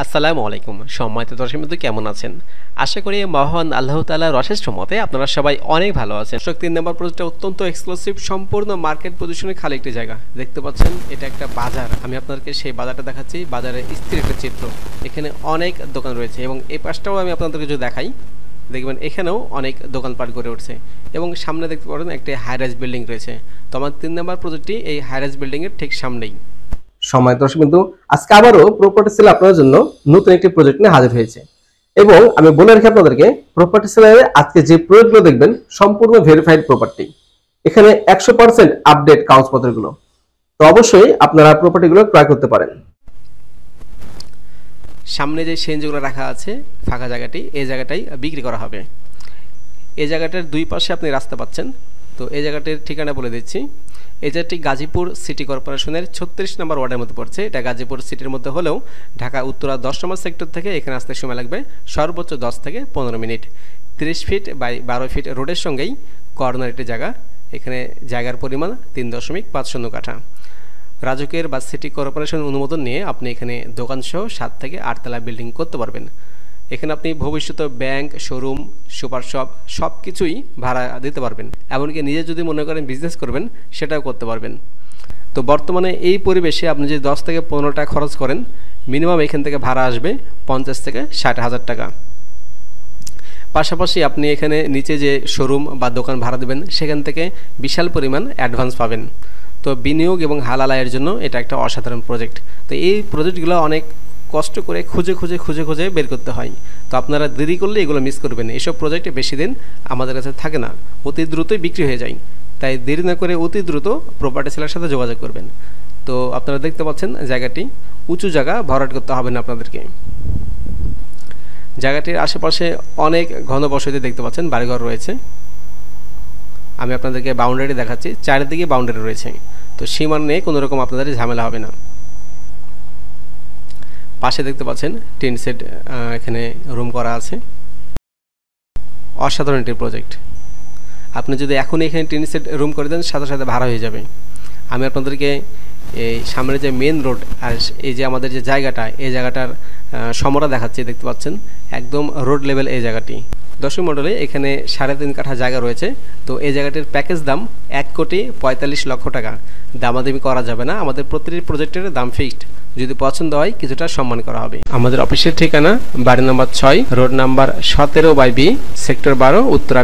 আসসালামু আলাইকুম সম্মানিত দর্শক বন্ধু কেমন আছেন আশা করি মহান আল্লাহ তাআলার অশেষ রহমতে আপনারা সবাই অনেক ভালো আছেন। দর্শক 3 নম্বর প্রজেক্টটা অত্যন্ত এক্সক্লুসিভ সম্পূর্ণ মার্কেট পজিশনে খালি একটি জায়গা দেখতে পাচ্ছেন। এটা একটা বাজার, আমি আপনাদেরকে সেই বাজারটা দেখাচ্ছি। বাজারের স্থির একটা চিত্র, এখানে অনেক দোকান রয়েছে এবং এই পাশটাও আমি আপনাদেরকে যদি দেখাই দেখবেন এখানেও অনেক দোকানপাট গড়ে উঠছে এবং সামনে দেখতে পারেন একটা হাইরাইজ বিল্ডিং রয়েছে। তো আমার 3 নম্বর প্রজেক্টটি এই হাইরাইজ বিল্ডিং এর ঠিক সামনেই। সময় দর্শক বিন্দু আজকে আবারও প্রপার্টি সেল আপনাদের জন্য নতুন একটি প্রজেক্ট নিয়ে হাজির হয়েছে এবং আমি বলে রাখি আপনাদেরকে প্রপার্টি সেলের আজকে যে প্রজেক্টগুলো দেখবেন সম্পূর্ণ ভেরিফাইড প্রপার্টি। এখানে 100% আপডেট কাগজপত্রগুলো, তো অবশ্যই আপনারা প্রপার্টিগুলো ক্রয় করতে পারেন। সামনে যে সেনজগুলো রাখা আছে ফাঁকা জায়গাটি, এই জায়গাটাই বিক্রি করা হবে। এই জায়গাটার দুই পাশে আপনি রাস্তা পাচ্ছেন। তো এই জায়গাটির ঠিকানা বলে দিচ্ছি। এই জায়গাটি গাজীপুর সিটি কর্পোরেশনের 36 নম্বর ওয়ার্ডের মধ্যে পড়ছে। এটা গাজীপুর সিটির মধ্যে হলেও ঢাকা উত্তরা 10 নম্বর সেক্টর থেকে এখানে আসতে সময় লাগবে সর্বোচ্চ 10 থেকে 15 মিনিট। 30 ফিট বাই 12 ফিট রোডের সঙ্গেই কর্নার একটি জায়গা। এখানে জায়গার পরিমাণ 3.50 কাঠা। রাজুকের বা সিটি কর্পোরেশন অনুমোদন নিয়ে আপনি এখানে দোকানসহ 7 থেকে 8 তলা বিল্ডিং করতে পারবেন। এখানে আপনি ভবিষ্যতে ব্যাংক, শোরুম, সুপার শপ সব কিছুই ভাড়া দিতে পারবেন। এমনকি নিজে যদি মনে করেন বিজনেস করবেন সেটাও করতে পারবেন। তো বর্তমানে এই পরিবেশে আপনি যদি 10 থেকে 15 টাকা খরচ করেন মিনিমাম এখান থেকে ভাড়া আসবে 50 থেকে 60 হাজার টাকা। পাশাপাশি আপনি এখানে নিচে যে শোরুম বা দোকান ভাড়া দেবেন সেখান থেকে বিশাল পরিমাণ অ্যাডভান্স পাবেন। তো বিনিয়োগ এবং হালাল আয়ের জন্য এটা একটা অসাধারণ প্রজেক্ট। তো এই প্রজেক্টগুলো অনেক কষ্ট করে খুঁজে খুঁজে বের করতে হয়। তো আপনারা দেরি করলে এগুলো মিস করবেন। এইসব প্রজেক্টে বেশি দিন আমাদের কাছে থাকে না, অতি দ্রুতই বিক্রি হয়ে যায়। তাই দেরি না করে অতি দ্রুত প্রপার্টি সেলার সাথে যোগাযোগ করবেন। তো আপনারা দেখতে পাচ্ছেন জায়গাটি উঁচু জায়গা, ভরাট করতে হবে না আপনাদেরকে। জায়গাটির আশেপাশে অনেক ঘনবসতি দেখতে পাচ্ছেন, বাড়িঘর রয়েছে। আমি আপনাদেরকে বাউন্ডারি দেখাচ্ছি, চারিদিকে বাউন্ডারি রয়েছে। তো সীমানা নিয়ে কোনো রকম আপনাদের ঝামেলা হবে না। পাশে দেখতে পাচ্ছেন টিন সেট, এখানে রুম করা আছে। অসাধারণ একটি প্রজেক্ট। আপনি যদি এখন এখানে টিন সেট রুম করে দেন সাথে সাথে ভাড়া হয়ে যাবে। আমি আপনাদেরকে এই সামনে যে মেন রোড আর এই যে আমাদের যে জায়গাটা, এই জায়গাটার সমরা দেখাচ্ছি। দেখতে পাচ্ছেন একদম রোড লেভেল এই জায়গাটি। দর্শক মণ্ডলী, এখানে 3.5 কাঠা জায়গা রয়েছে। তো এই জায়গাটির প্যাকেজ দাম 1,45,00,000 টাকা। দামাদামি করা যাবে না, আমাদের প্রতিটি প্রজেক্টের দাম ফিক্সড। যদি পছন্দ হয় কিছুটা সম্মান করা হবে। আমাদের অফিসের ঠিকানা বাড়ি নম্বর 6, road number 17/B, sector 12, Uttara.